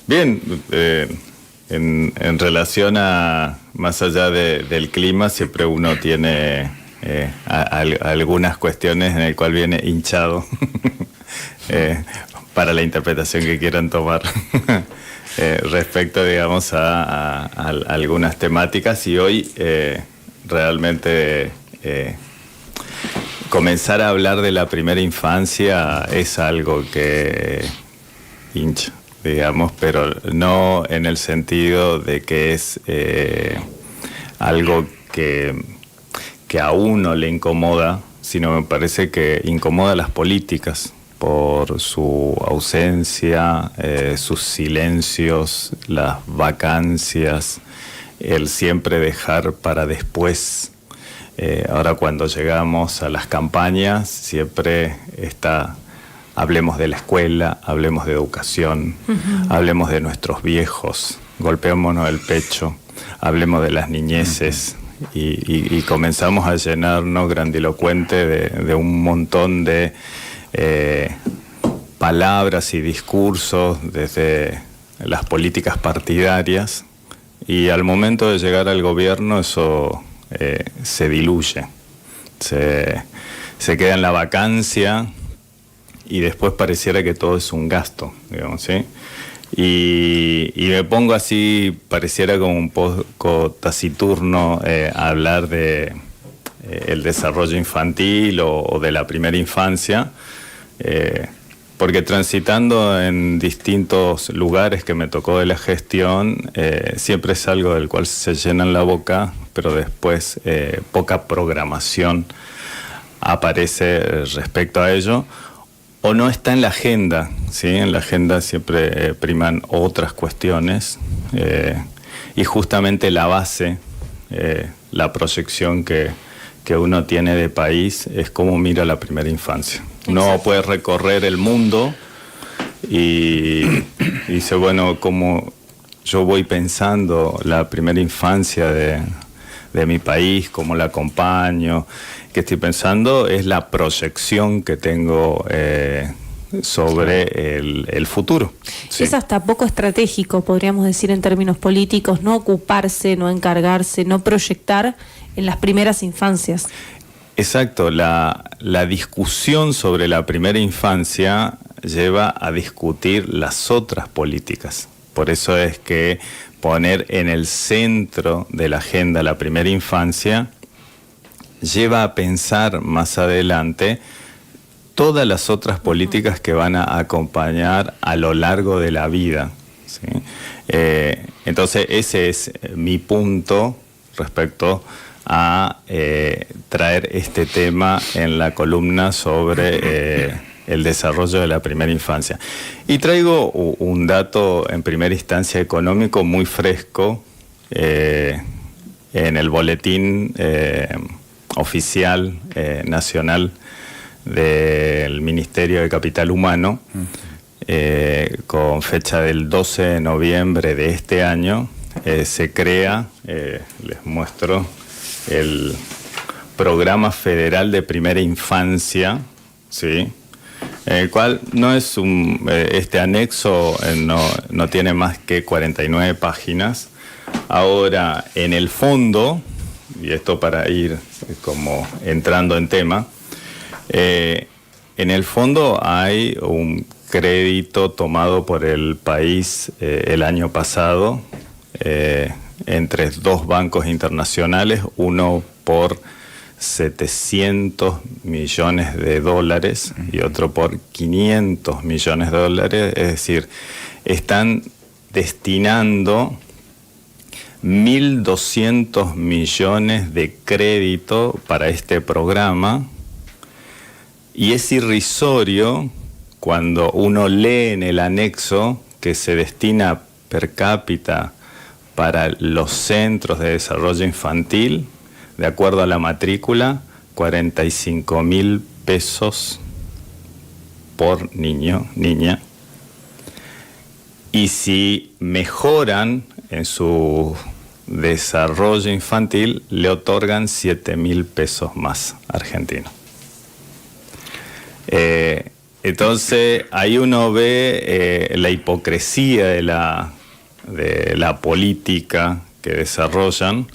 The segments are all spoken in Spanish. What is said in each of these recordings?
Bien, en relación a, más allá del clima, siempre uno tiene algunas cuestiones en el cual viene hinchado para la interpretación que quieran tomar respecto, digamos, a algunas temáticas. Y hoy realmente comenzar a hablar de la primera infancia es algo que hincha, digamos, pero no en el sentido de que es algo que a uno le incomoda, sino me parece que incomoda a las políticas por su ausencia, sus silencios, las vacancias, el siempre dejar para después. Ahora cuando llegamos a las campañas siempre está: hablemos de la escuela, hablemos de educación, hablemos de nuestros viejos, golpeémonos el pecho, hablemos de las niñeces, y comenzamos a llenarnos grandilocuente de un montón de palabras y discursos desde las políticas partidarias, y al momento de llegar al gobierno eso se diluye, se queda en la vacancia. Y después pareciera que todo es un gasto, digamos, ¿sí? Y me pongo así, pareciera como un poco taciturno hablar de el desarrollo infantil o de la primera infancia, porque transitando en distintos lugares que me tocó de la gestión, siempre es algo del cual se llena la boca, pero después poca programación aparece respecto a ello. O no está en la agenda, ¿sí? En la agenda siempre priman otras cuestiones, y justamente la base, la proyección que uno tiene de país es cómo mira la primera infancia. Uno puede recorrer el mundo y dice, bueno, como yo voy pensando la primera infancia de mi país, cómo la acompaño, que estoy pensando es la proyección que tengo sobre el futuro. Sí. Es hasta poco estratégico, podríamos decir en términos políticos, no ocuparse, no encargarse, no proyectar en las primeras infancias. Exacto, la discusión sobre la primera infancia lleva a discutir las otras políticas. Por eso es que poner en el centro de la agenda la primera infancia lleva a pensar más adelante todas las otras políticas que van a acompañar a lo largo de la vida, ¿sí? Entonces ese es mi punto respecto a traer este tema en la columna sobre el desarrollo de la primera infancia. Y traigo un dato en primera instancia económico muy fresco en el boletín oficial nacional del Ministerio de Capital Humano, con fecha del 12 de noviembre de este año, se crea, les muestro, el Programa Federal de Primera Infancia, ¿sí? El cual no es este anexo no tiene más que 49 páginas. Ahora, en el fondo, y esto para ir como entrando en tema, en el fondo hay un crédito tomado por el país el año pasado entre dos bancos internacionales, uno por 700 millones de dólares y otro por 500 millones de dólares, es decir, están destinando 1.200 millones de crédito para este programa, y es irrisorio cuando uno lee en el anexo que se destina per cápita para los centros de desarrollo infantil, de acuerdo a la matrícula, 45.000 pesos por niño, niña. Y si mejoran en su desarrollo infantil, le otorgan 7.000 pesos más argentinos. Entonces ahí uno ve la hipocresía de la política que desarrollan.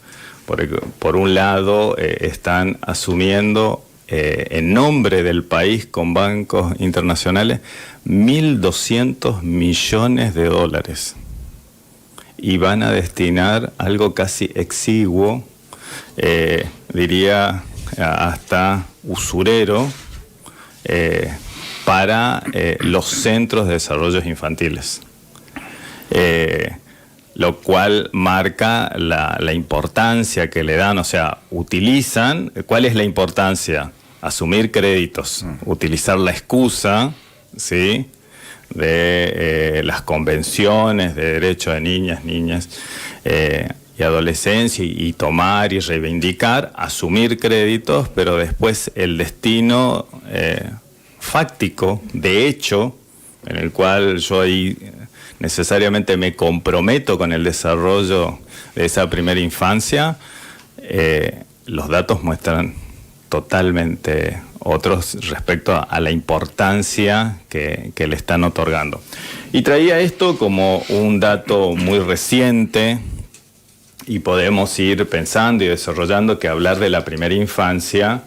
Por un lado, están asumiendo en nombre del país con bancos internacionales 1.200 millones de dólares y van a destinar algo casi exiguo, diría hasta usurero, para los centros de desarrollo infantiles. Lo cual marca la importancia que le dan, o sea, utilizan, ¿cuál es la importancia? Asumir créditos, utilizar la excusa, ¿sí?, de las convenciones de derechos de niñas y adolescencia y tomar y reivindicar, asumir créditos, pero después el destino fáctico, de hecho, en el cual yo ahí necesariamente me comprometo con el desarrollo de esa primera infancia, los datos muestran totalmente otros respecto a la importancia que le están otorgando. Y traía esto como un dato muy reciente y podemos ir pensando y desarrollando que hablar de la primera infancia,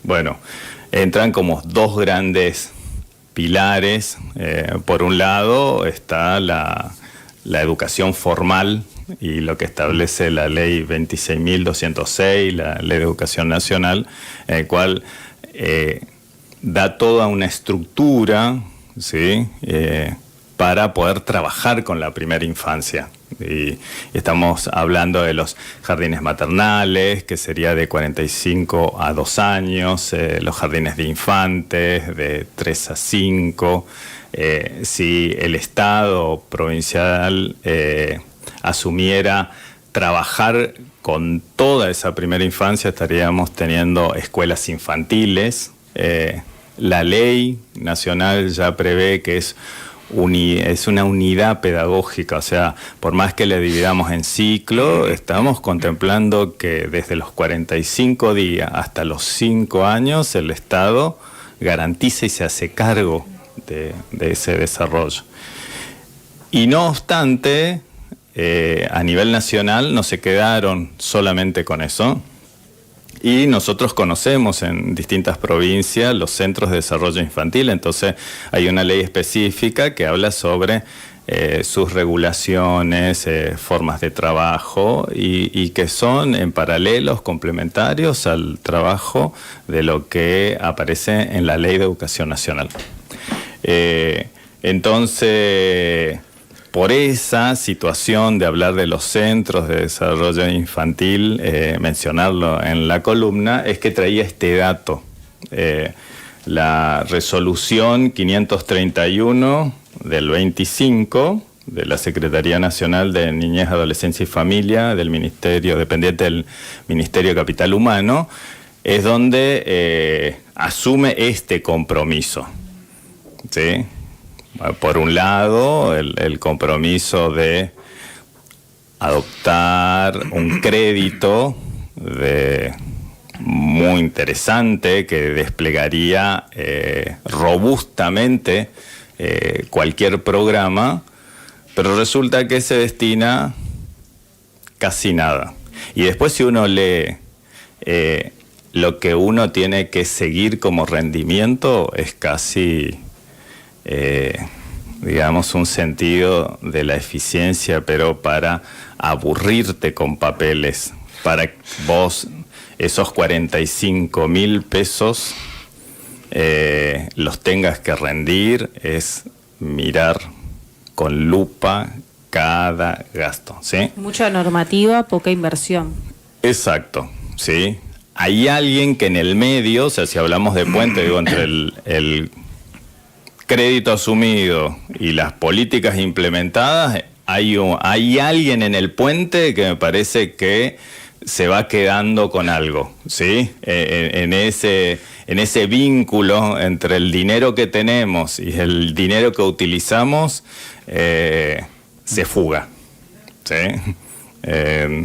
bueno, entran como dos grandes pilares. Por un lado está la educación formal y lo que establece la ley 26.206, la ley de educación nacional, en el cual da toda una estructura, ¿sí?, para poder trabajar con la primera infancia. Y estamos hablando de los jardines maternales, que sería de 45 a 2 años, los jardines de infantes de 3 a 5. Si el Estado provincial asumiera trabajar con toda esa primera infancia, estaríamos teniendo escuelas infantiles. La ley nacional ya prevé que es una unidad pedagógica, o sea, por más que le dividamos en ciclo, estamos contemplando que desde los 45 días hasta los 5 años el Estado garantiza y se hace cargo de ese desarrollo. Y no obstante, a nivel nacional no se quedaron solamente con eso. Y nosotros conocemos en distintas provincias los centros de desarrollo infantil, entonces hay una ley específica que habla sobre sus regulaciones, formas de trabajo y que son en paralelos complementarios al trabajo de lo que aparece en la Ley de Educación Nacional. Entonces, por esa situación de hablar de los centros de desarrollo infantil, mencionarlo en la columna, es que traía este dato. La resolución 531 del 25 de la Secretaría Nacional de Niñez, Adolescencia y Familia del Ministerio, dependiente del Ministerio de Capital Humano, es donde asume este compromiso, ¿sí? Por un lado, el compromiso de adoptar un crédito muy interesante que desplegaría robustamente cualquier programa, pero resulta que se destina casi nada. Y después, si uno lee lo que uno tiene que seguir como rendimiento, es casi digamos, un sentido de la eficiencia, pero para aburrirte con papeles, para vos esos 45.000 pesos los tengas que rendir, es mirar con lupa cada gasto, ¿sí? Mucha normativa, poca inversión. Exacto, ¿sí? Hay alguien que en el medio, o sea, si hablamos de puente, digo, entre el crédito asumido y las políticas implementadas, hay alguien en el puente que me parece que se va quedando con algo, ¿sí? En ese vínculo entre el dinero que tenemos y el dinero que utilizamos, se fuga, ¿sí?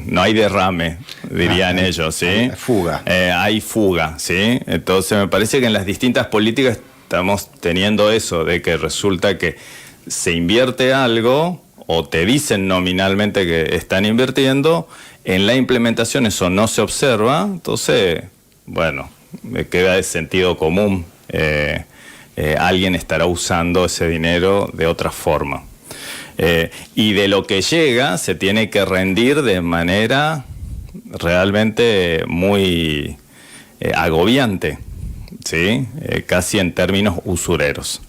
No hay derrame, dirían ellos, ¿sí? Fuga. Hay fuga, ¿sí? Entonces me parece que en las distintas políticas estamos teniendo eso de que resulta que se invierte algo o te dicen nominalmente que están invirtiendo, en la implementación eso no se observa, entonces, bueno, me queda de sentido común, alguien estará usando ese dinero de otra forma. Y de lo que llega se tiene que rendir de manera realmente muy agobiante, ¿sí? Casi en términos usureros.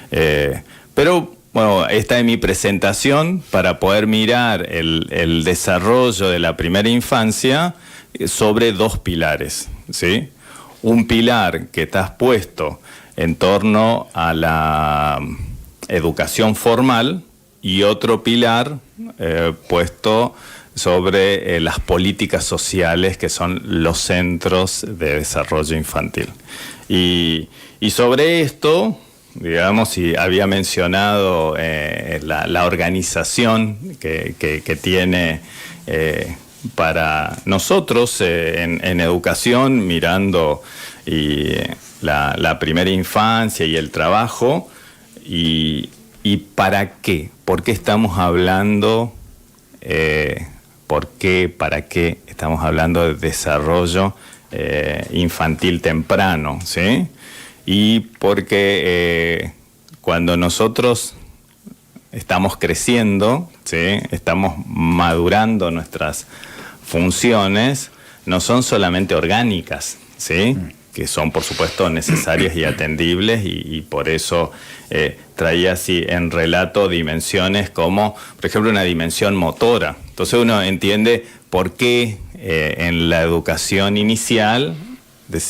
Pero bueno, esta es mi presentación para poder mirar el desarrollo de la primera infancia sobre dos pilares, ¿sí? Un pilar que está puesto en torno a la educación formal y otro pilar puesto sobre las políticas sociales, que son los centros de desarrollo infantil. Y sobre esto, digamos, si había mencionado la organización que tiene para nosotros en educación, mirando la primera infancia y el trabajo, y para qué, por qué estamos hablando, para qué estamos hablando de desarrollo infantil temprano, ¿sí? Y porque cuando nosotros estamos creciendo, ¿sí? Estamos madurando nuestras funciones, no son solamente orgánicas, ¿sí? Que son por supuesto necesarias y atendibles, y por eso traía así en relato dimensiones como, por ejemplo, una dimensión motora. Entonces uno entiende por qué en la educación inicial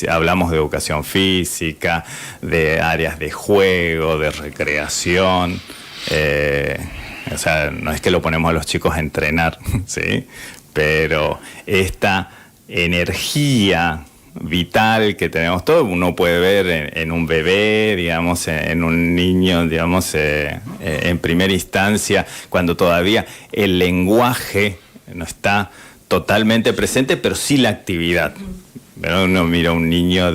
hablamos de educación física, de áreas de juego, de recreación. O sea, no es que lo ponemos a los chicos a entrenar, ¿sí? Pero esta energía vital que tenemos todos, uno puede ver en un bebé, digamos, en un niño, digamos, en primera instancia, cuando todavía el lenguaje no está totalmente presente, pero sí la actividad. Pero uno mira a un niño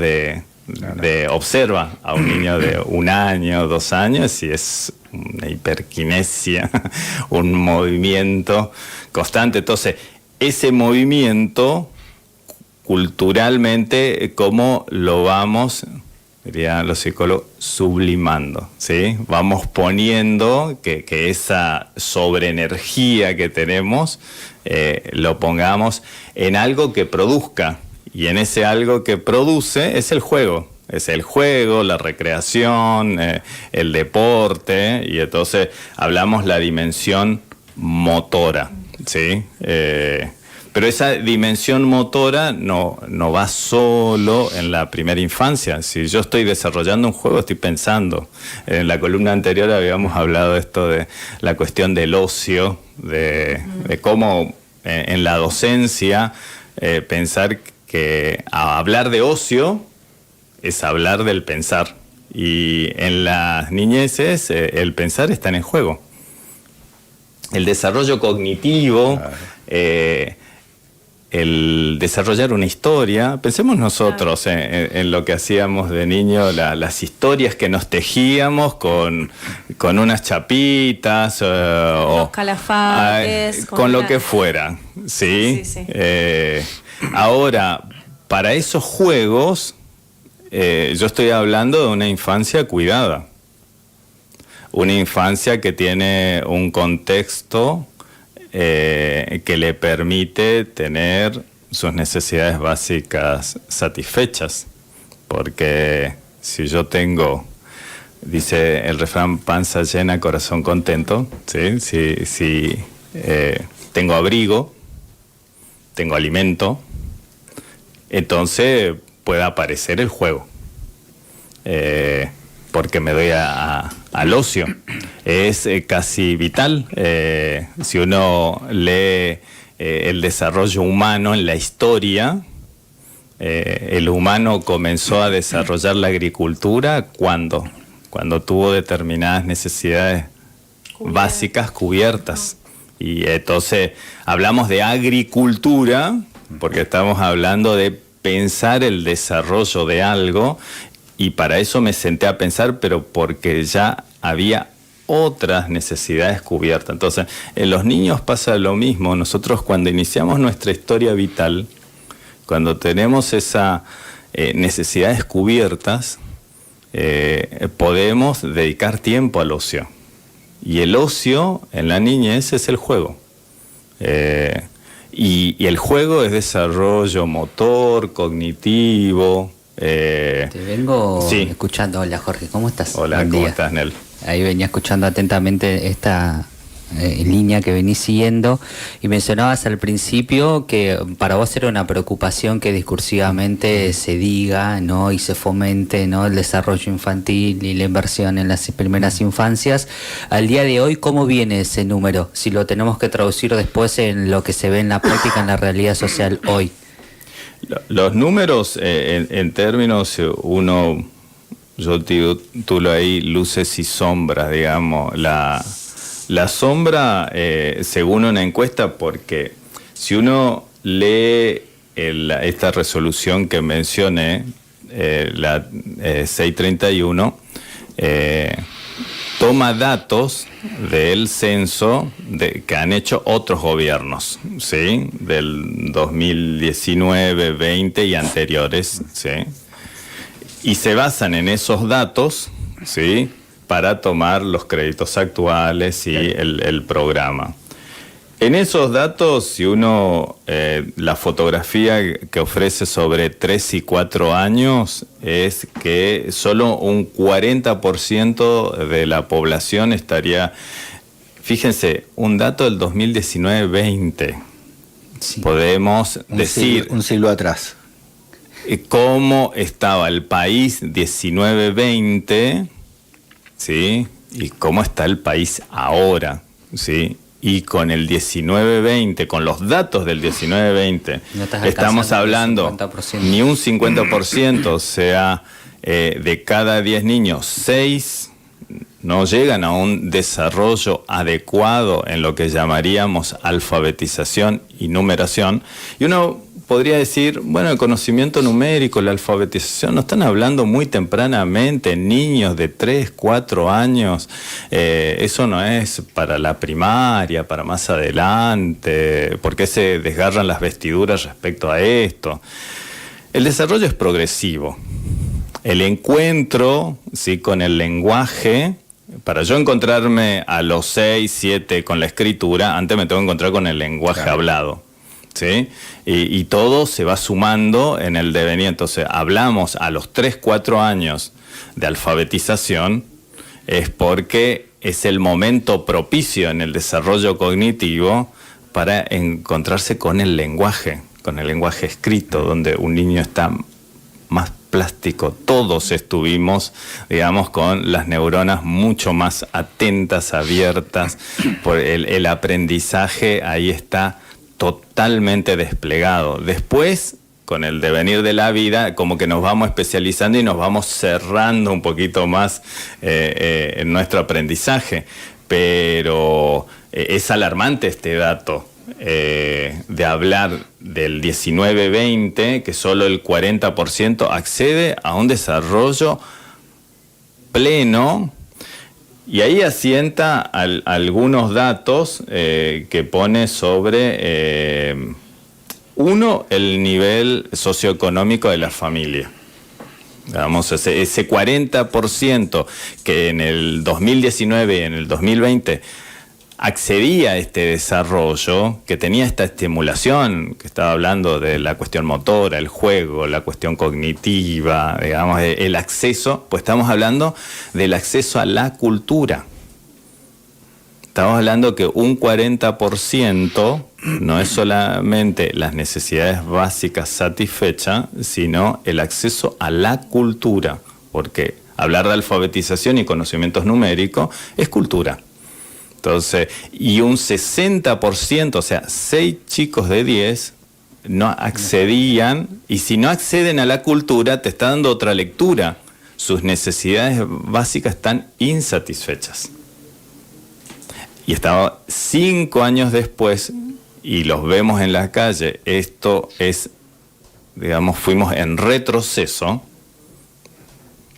observa a un niño de 1 año, 2 años, y es una hiperquinesia, un movimiento constante. Entonces, ese movimiento, culturalmente, ¿cómo lo vamos, dirían los psicólogos, sublimando? ¿Sí? Vamos poniendo que esa sobreenergía que tenemos, lo pongamos en algo que produzca. Y en ese algo que produce es el juego. Es el juego, la recreación, el deporte, y entonces hablamos la dimensión motora, ¿sí? Pero esa dimensión motora no va solo en la primera infancia. Si yo estoy desarrollando un juego, estoy pensando. En la columna anterior habíamos hablado de esto de la cuestión del ocio, de cómo en la docencia pensar que hablar de ocio es hablar del pensar. Y en las niñeces el pensar está en el juego. El desarrollo cognitivo, el desarrollar una historia. Pensemos nosotros en lo que hacíamos de niño, las historias que nos tejíamos con unas chapitas, los calafates, con lo que fuera, ¿sí? Sí. Ahora, para esos juegos, yo estoy hablando de una infancia cuidada. Una infancia que tiene un contexto que le permite tener sus necesidades básicas satisfechas. Porque si yo tengo, dice el refrán, panza llena, corazón contento, ¿sí? Si tengo abrigo, tengo alimento, entonces puede aparecer el juego. Porque me doy al ocio. Es casi vital. Si uno lee el desarrollo humano en la historia, el humano comenzó a desarrollar la agricultura cuando tuvo determinadas necesidades básicas cubiertas. Y entonces hablamos de agricultura porque estamos hablando de pensar el desarrollo de algo Y para eso me senté a pensar, pero porque ya había otras necesidades cubiertas. Entonces, en los niños pasa lo mismo. Nosotros cuando iniciamos nuestra historia vital, cuando tenemos esas necesidades cubiertas, podemos dedicar tiempo al ocio. Y el ocio en la niñez es el juego. Y el juego es desarrollo motor, cognitivo. Te vengo escuchando. Hola Jorge, ¿cómo estás? Hola, ¿cómo estás, Nel? Ahí venía escuchando atentamente esta línea que venís siguiendo y mencionabas al principio que para vos era una preocupación que discursivamente se diga, ¿no? Y se fomente, ¿no? El desarrollo infantil y la inversión en las primeras infancias. Al día de hoy, ¿cómo viene ese número? Si lo tenemos que traducir después en lo que se ve en la práctica, en la realidad social hoy. Los números en términos, yo titulo ahí luces y sombras, digamos. La sombra, según una encuesta, porque si uno lee esta resolución que mencioné, la 631, toma datos del censo que han hecho otros gobiernos, ¿sí? Del 2019, 20 y anteriores, ¿sí? Y se basan en esos datos, ¿sí? Para tomar los créditos actuales y el programa. En esos datos, si uno, la fotografía que ofrece sobre 3 y 4 años es que solo un 40% de la población estaría, fíjense, un dato del 2019-20, sí. Podemos decir... Un siglo atrás. Cómo estaba el país 19-20, ¿sí? Y cómo está el país ahora, ¿sí? Y con el 19-20, con los datos del 19-20, no estamos hablando ni un 50%, o sea, de cada 10 niños, 6 no llegan a un desarrollo adecuado en lo que llamaríamos alfabetización y numeración. Y uno podría decir, bueno, el conocimiento numérico, la alfabetización, no están hablando muy tempranamente, niños de 3, 4 años, eso no es para la primaria, para más adelante, ¿por qué se desgarran las vestiduras respecto a esto? El desarrollo es progresivo. El encuentro, ¿sí? Con el lenguaje, para yo encontrarme a los 6, 7 con la escritura, antes me tengo que encontrar con el lenguaje hablado. ¿Sí? Y todo se va sumando en el devenir. Entonces, hablamos a los 3, 4 años de alfabetización, es porque es el momento propicio en el desarrollo cognitivo para encontrarse con el lenguaje escrito, donde un niño está más plástico. Todos estuvimos, digamos, con las neuronas mucho más atentas, abiertas, por el aprendizaje ahí está totalmente desplegado. Después, con el devenir de la vida, como que nos vamos especializando y nos vamos cerrando un poquito más en nuestro aprendizaje. Pero es alarmante este dato de hablar del 19-20, que solo el 40% accede a un desarrollo pleno. Y ahí asienta algunos datos que pone sobre, uno, el nivel socioeconómico de la familia. Vamos, ese 40% que en el 2019 y en el 2020 accedía a este desarrollo, que tenía esta estimulación, que estaba hablando de la cuestión motora, el juego, la cuestión cognitiva, digamos, el acceso, pues estamos hablando del acceso a la cultura. Estamos hablando que un 40% no es solamente las necesidades básicas satisfechas, sino el acceso a la cultura, porque hablar de alfabetización y conocimientos numéricos es cultura. Entonces, y un 60%, o sea, 6 chicos de 10 no accedían, y si no acceden a la cultura, te está dando otra lectura. Sus necesidades básicas están insatisfechas. Y estaba 5 años después, y los vemos en la calle, esto es, digamos, fuimos en retroceso,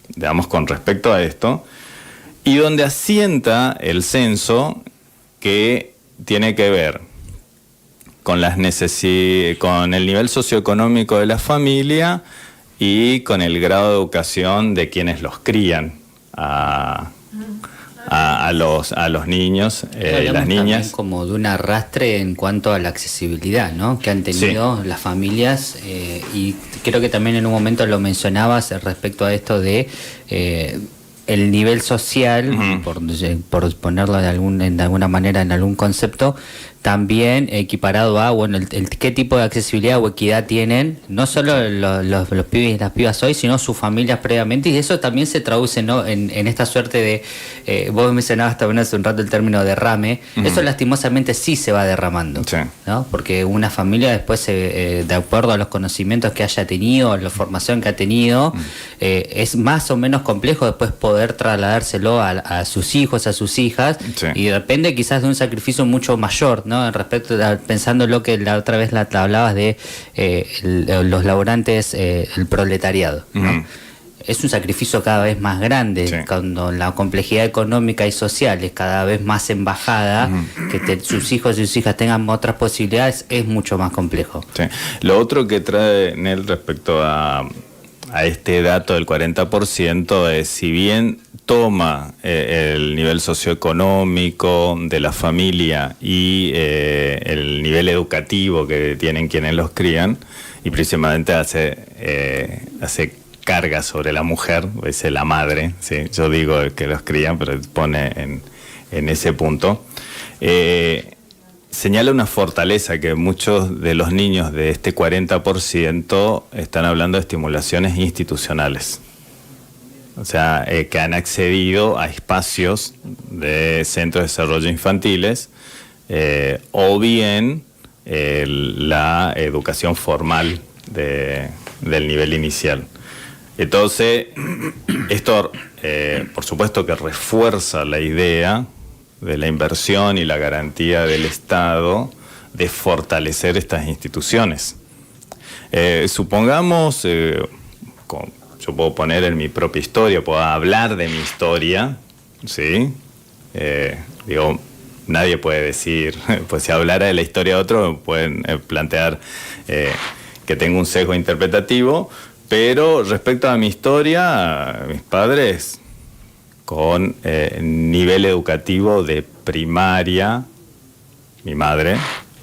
digamos, con respecto a esto, y donde asienta el censo que tiene que ver con con el nivel socioeconómico de la familia y con el grado de educación de quienes los crían a los niños y las niñas. Como de un arrastre en cuanto a la accesibilidad, ¿no?, que han tenido las familias, y creo que también en un momento lo mencionabas respecto a esto de el nivel social, por ponerlo de alguna manera en algún concepto, también equiparado a, bueno, qué tipo de accesibilidad o equidad tienen, no solo los pibes y las pibas hoy, sino sus familias previamente, y eso también se traduce, ¿no?, en esta suerte de, vos mencionabas también hace un rato el término derrame, eso lastimosamente sí se va derramando, ¿no?, porque una familia después, de acuerdo a los conocimientos que haya tenido, a la formación que ha tenido, es más o menos complejo después poder trasladárselo a sus hijos, a sus hijas, y depende quizás de un sacrificio mucho mayor, ¿no?, respecto pensando lo que la otra vez hablabas de los laburantes, el proletariado, ¿no? Es un sacrificio cada vez más grande, cuando la complejidad económica y social es cada vez más en bajada, que sus hijos y sus hijas tengan otras posibilidades, es mucho más complejo. Lo otro que trae Nel respecto a este dato del 40% es, si bien toma el nivel socioeconómico de la familia y el nivel educativo que tienen quienes los crían, y principalmente hace carga sobre la mujer, es la madre, ¿sí? Yo digo que los crían, pero pone en ese punto. Señala una fortaleza, que muchos de los niños de este 40% están hablando de estimulaciones institucionales. O sea, que han accedido a espacios de centros de desarrollo infantiles, o bien la educación formal del nivel inicial. Entonces, esto por supuesto que refuerza la idea de la inversión y la garantía del Estado de fortalecer estas instituciones. Supongamos, yo puedo poner en mi propia historia, puedo hablar de mi historia, ¿sí? Digo, nadie puede decir, pues si hablara de la historia de otro, pueden plantear que tengo un sesgo interpretativo, pero respecto a mi historia, mis padres con nivel educativo de primaria, mi madre,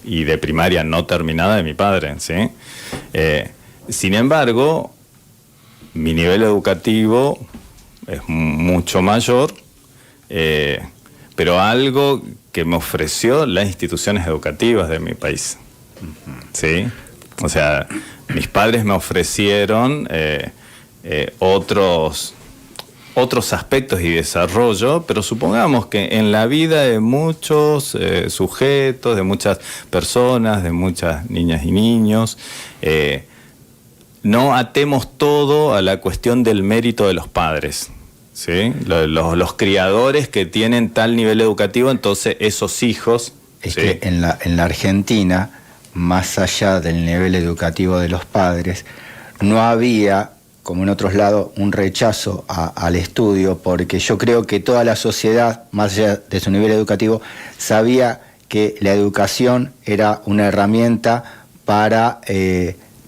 y de primaria no terminada de mi padre, ¿sí? Sin embargo, mi nivel educativo es mucho mayor, pero algo que me ofreció las instituciones educativas de mi país, ¿sí? O sea, mis padres me ofrecieron otros aspectos y desarrollo, pero supongamos que en la vida de muchos sujetos, de muchas personas, de muchas niñas y niños, no atemos todo a la cuestión del mérito de los padres, ¿sí? Los criadores que tienen tal nivel educativo, entonces esos hijos... Es que en la Argentina, más allá del nivel educativo de los padres, no había, como en otros lados, un rechazo al estudio, porque yo creo que toda la sociedad, más allá de su nivel educativo, sabía que la educación era una herramienta para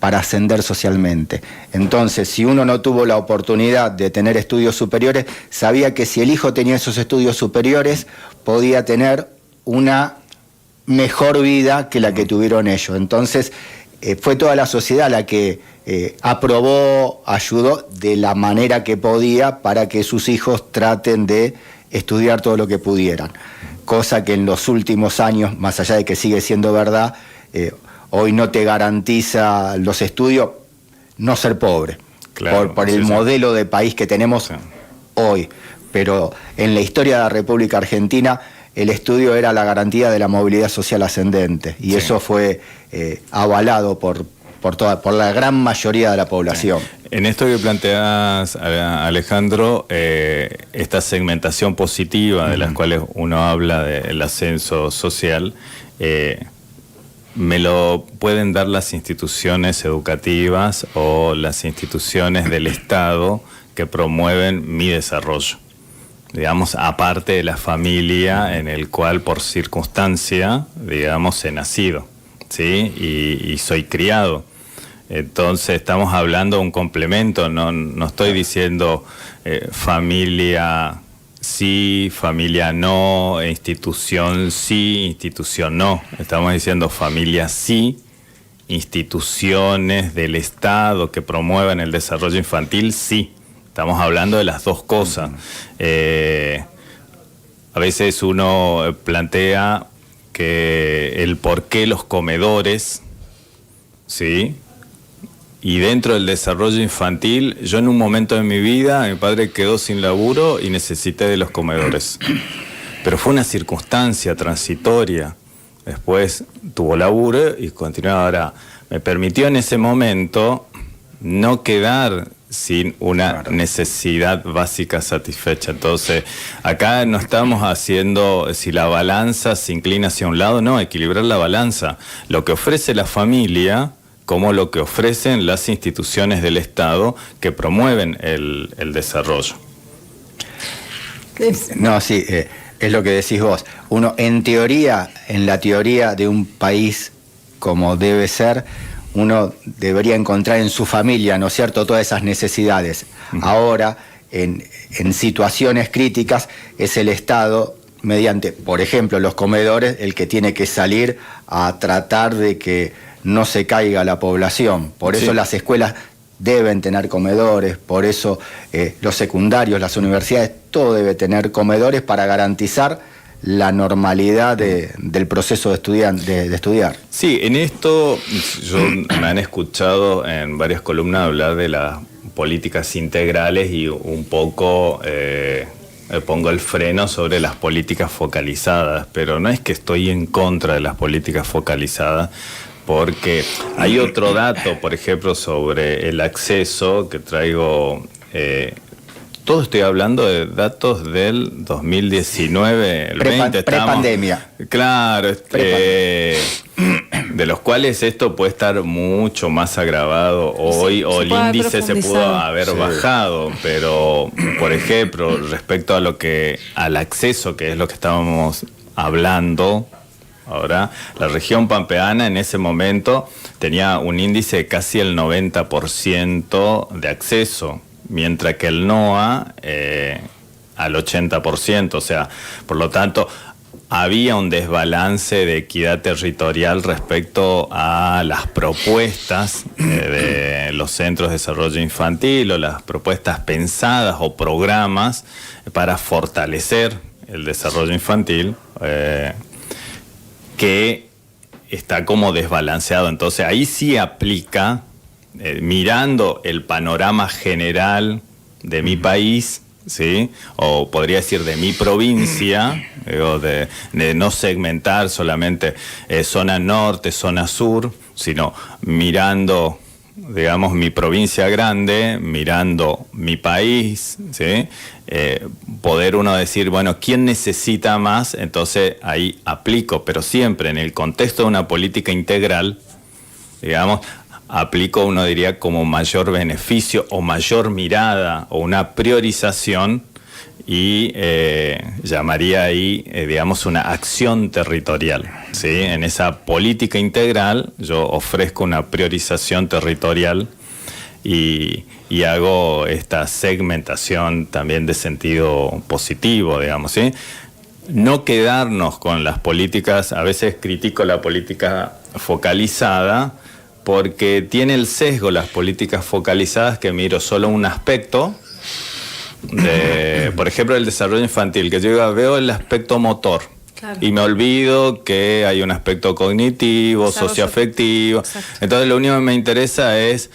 ascender socialmente. Entonces, si uno no tuvo la oportunidad de tener estudios superiores, sabía que si el hijo tenía esos estudios superiores, podía tener una mejor vida que la que tuvieron ellos. Entonces, fue toda la sociedad la que aprobó, ayudó de la manera que podía para que sus hijos traten de estudiar todo lo que pudieran. Cosa que en los últimos años, más allá de que sigue siendo verdad, hoy no te garantiza los estudios no ser pobre, claro, por el modelo de país que tenemos hoy. Pero en la historia de la República Argentina, el estudio era la garantía de la movilidad social ascendente, y eso fue avalado por la gran mayoría de la población. En esto que planteas, Alejandro, esta segmentación positiva de las cuales uno habla del ascenso social, me lo pueden dar las instituciones educativas o las instituciones del Estado que promueven mi desarrollo. Digamos, aparte de la familia en el cual por circunstancia, digamos, he nacido, ¿sí? Y soy criado. Entonces estamos hablando de un complemento, no estoy diciendo familia sí, familia no, institución sí, institución no. Estamos diciendo familia sí, instituciones del Estado que promuevan el desarrollo infantil sí. Estamos hablando de las dos cosas. A veces uno plantea que el por qué los comedores, ¿sí? Y dentro del desarrollo infantil, yo en un momento de mi vida, mi padre quedó sin laburo y necesité de los comedores. Pero fue una circunstancia transitoria. Después tuvo laburo y continuó. Ahora, me permitió en ese momento no quedar sin una necesidad básica satisfecha. Entonces, acá no estamos haciendo, si la balanza se inclina hacia un lado, no, equilibrar la balanza. Lo que ofrece la familia, como lo que ofrecen las instituciones del Estado que promueven el desarrollo. No, sí, es lo que decís vos. Uno, en teoría, en la teoría de un país como debe ser, uno debería encontrar en su familia, ¿no es cierto?, todas esas necesidades. Ahora, en situaciones críticas, es el Estado, mediante, por ejemplo, los comedores, el que tiene que salir a tratar de que no se caiga la población. Por eso las escuelas deben tener comedores, por eso los secundarios, las universidades, todo debe tener comedores para garantizar la normalidad del proceso de estudiar. Sí, en esto me han escuchado en varias columnas hablar de las políticas integrales y un poco pongo el freno sobre las políticas focalizadas, pero no es que estoy en contra de las políticas focalizadas, porque hay otro dato, por ejemplo, sobre el acceso que traigo. Todo estoy hablando de datos del 2019, el 20 pre-pandemia. Claro, de los cuales esto puede estar mucho más agravado hoy, o el índice se pudo haber bajado, pero, por ejemplo, respecto a al acceso, que es lo que estábamos hablando ahora, la región pampeana en ese momento tenía un índice de casi el 90% de acceso, mientras que el NOA al 80%, o sea, por lo tanto, había un desbalance de equidad territorial respecto a las propuestas de los centros de desarrollo infantil o las propuestas pensadas o programas para fortalecer el desarrollo infantil, que está como desbalanceado. Entonces ahí sí aplica, mirando el panorama general de mi país, ¿sí? O podría decir de mi provincia, de no segmentar solamente zona norte, zona sur, sino mirando, digamos, mi provincia grande, mirando mi país, ¿sí? Poder uno decir, bueno, ¿quién necesita más? Entonces ahí aplico, pero siempre en el contexto de una política integral, digamos, aplico, uno diría, como mayor beneficio o mayor mirada o una priorización y llamaría ahí, digamos, una acción territorial, ¿sí? En esa política integral yo ofrezco una priorización territorial y hago esta segmentación también de sentido positivo, digamos, ¿sí? No quedarnos con las políticas, a veces critico la política focalizada, porque tiene el sesgo las políticas focalizadas que miro solo un aspecto, por ejemplo, el desarrollo infantil, que yo veo el aspecto motor. Claro. Y me olvido que hay un aspecto cognitivo, socioafectivo. Exacto. Entonces lo único que me interesa es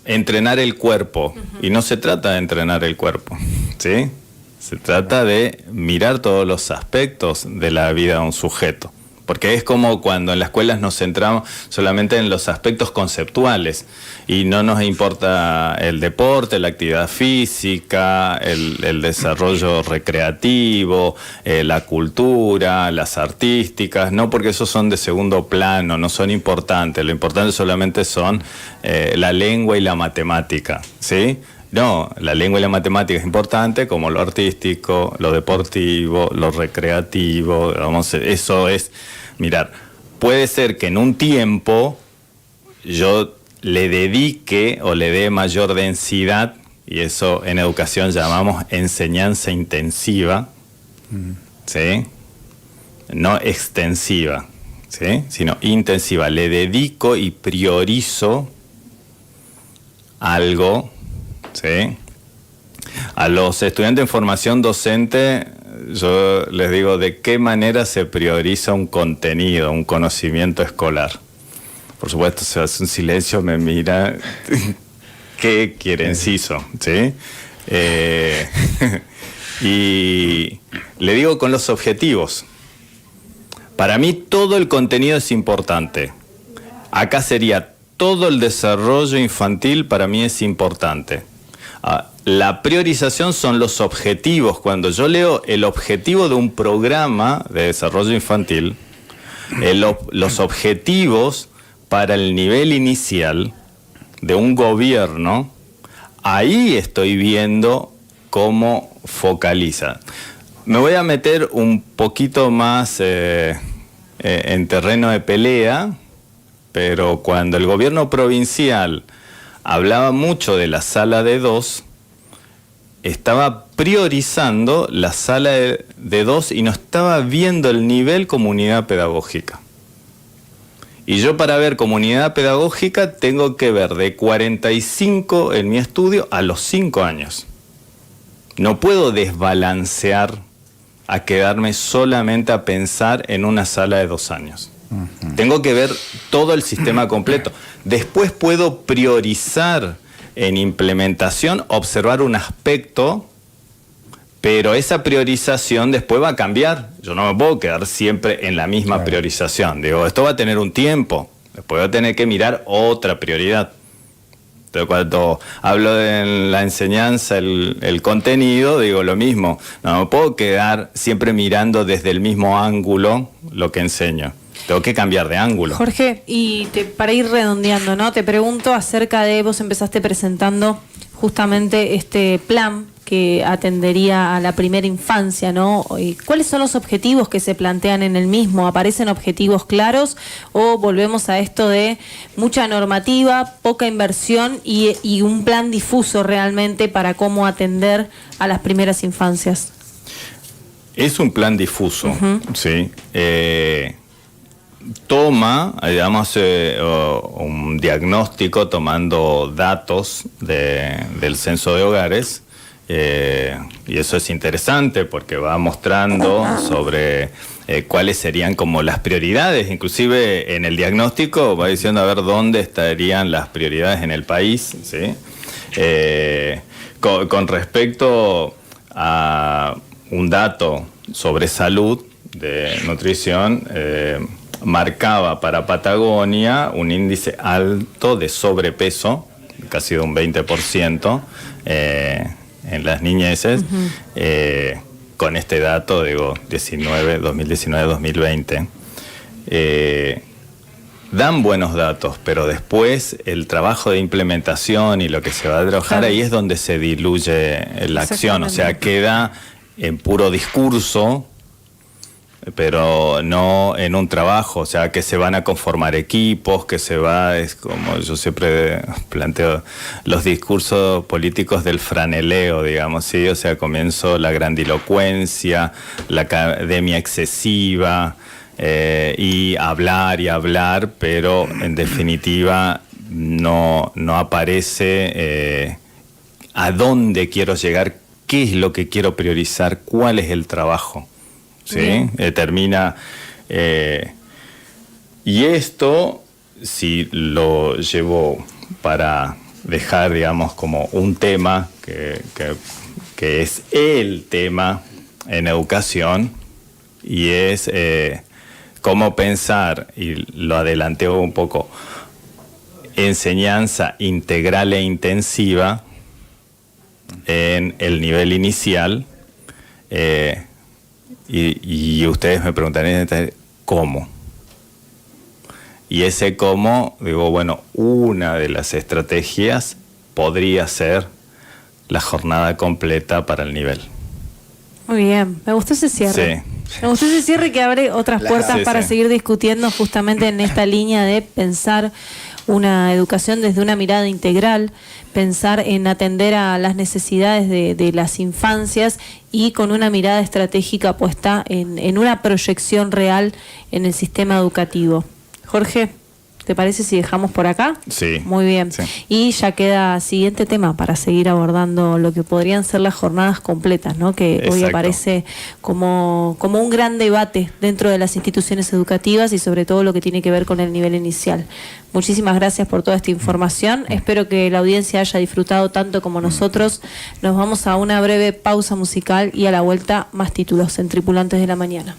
entrenar el cuerpo. Y no se trata de entrenar el cuerpo, ¿sí? Se trata de mirar todos los aspectos de la vida de un sujeto. Porque es como cuando en las escuelas nos centramos solamente en los aspectos conceptuales y no nos importa el deporte, la actividad física, el desarrollo recreativo, la cultura, las artísticas, no, porque esos son de segundo plano, no son importantes. Lo importante solamente son la lengua y la matemática, ¿sí? No, la lengua y la matemática es importante, como lo artístico, lo deportivo, lo recreativo, vamos, eso es, mirar, puede ser que en un tiempo yo le dedique o le dé mayor densidad, y eso en educación llamamos enseñanza intensiva, ¿sí? No extensiva, ¿sí? Sino intensiva. Le dedico y priorizo algo, ¿sí? A los estudiantes en formación docente, yo les digo de qué manera se prioriza un contenido, un conocimiento escolar. Por supuesto, se hace un silencio, me mira, ¿qué quiere inciso? ¿Sí? Y le digo con los objetivos. Para mí todo el contenido es importante. Acá sería todo el desarrollo infantil, para mí es importante. La priorización son los objetivos. Cuando yo leo el objetivo de un programa de desarrollo infantil, los objetivos para el nivel inicial de un gobierno, ahí estoy viendo cómo focaliza. Me voy a meter un poquito más en terreno de pelea, pero cuando el gobierno provincial hablaba mucho de la sala de 2, estaba priorizando la sala de 2 y no estaba viendo el nivel comunidad pedagógica. Y yo para ver comunidad pedagógica tengo que ver de 45 en mi estudio a los 5 años. No puedo desbalancear a quedarme solamente a pensar en una sala de 2 años. Tengo que ver todo el sistema completo. Después puedo priorizar en implementación, observar un aspecto, pero esa priorización después va a cambiar. Yo no me puedo quedar siempre en la misma priorización. Digo, esto va a tener un tiempo. Después voy a tener que mirar otra prioridad. Entonces, cuando hablo de la enseñanza, el contenido, digo lo mismo. No me puedo quedar siempre mirando desde el mismo ángulo lo que enseño. Tengo que cambiar de ángulo. Jorge, y para ir redondeando, ¿no? Te pregunto acerca de, vos empezaste presentando justamente este plan que atendería a la primera infancia, ¿no? ¿Cuáles son los objetivos que se plantean en el mismo? ¿Aparecen objetivos claros o volvemos a esto de mucha normativa, poca inversión y un plan difuso realmente para cómo atender a las primeras infancias? Es un plan difuso, sí. Toma, digamos, un diagnóstico tomando datos del censo de hogares, y eso es interesante porque va mostrando sobre cuáles serían como las prioridades. Inclusive en el diagnóstico va diciendo a ver dónde estarían las prioridades en el país, ¿sí? Con respecto a un dato sobre salud de nutrición, marcaba para Patagonia un índice alto de sobrepeso, casi de un 20% en las niñeces, con este dato, digo, 2019-2020. Dan buenos datos, pero después el trabajo de implementación y lo que se va a trabajar, ahí es donde se diluye la acción, o sea, queda en puro discurso, pero no en un trabajo, o sea, que se van a conformar equipos, que se va, es como yo siempre planteo, los discursos políticos del franeleo, digamos, ¿sí? O sea, comienzo la grandilocuencia, la academia excesiva, y hablar, pero en definitiva no aparece a dónde quiero llegar, qué es lo que quiero priorizar, cuál es el trabajo. ¿Sí? Termina. Y esto, si lo llevo para dejar, digamos, como un tema que es el tema en educación, y es cómo pensar, y lo adelanteo un poco, enseñanza integral e intensiva en el nivel inicial. Y ustedes me preguntarían, ¿cómo? Y ese cómo, digo, bueno, una de las estrategias podría ser la jornada completa para el nivel. Muy bien, me gustó ese cierre. Sí. Me gustó ese cierre que abre otras puertas Sí, para sí. seguir discutiendo justamente en esta línea de pensar una educación desde una mirada integral, pensar en atender a las necesidades de las infancias y con una mirada estratégica puesta en una proyección real en el sistema educativo. Jorge, ¿te parece si dejamos por acá? Sí. Muy bien. Sí. Y ya queda siguiente tema para seguir abordando lo que podrían ser las jornadas completas, ¿no? Que hoy Exacto. aparece como un gran debate dentro de las instituciones educativas y sobre todo lo que tiene que ver con el nivel inicial. Muchísimas gracias por toda esta información. Espero que la audiencia haya disfrutado tanto como nosotros. Nos vamos a una breve pausa musical y a la vuelta más títulos en Tripulantes de la Mañana.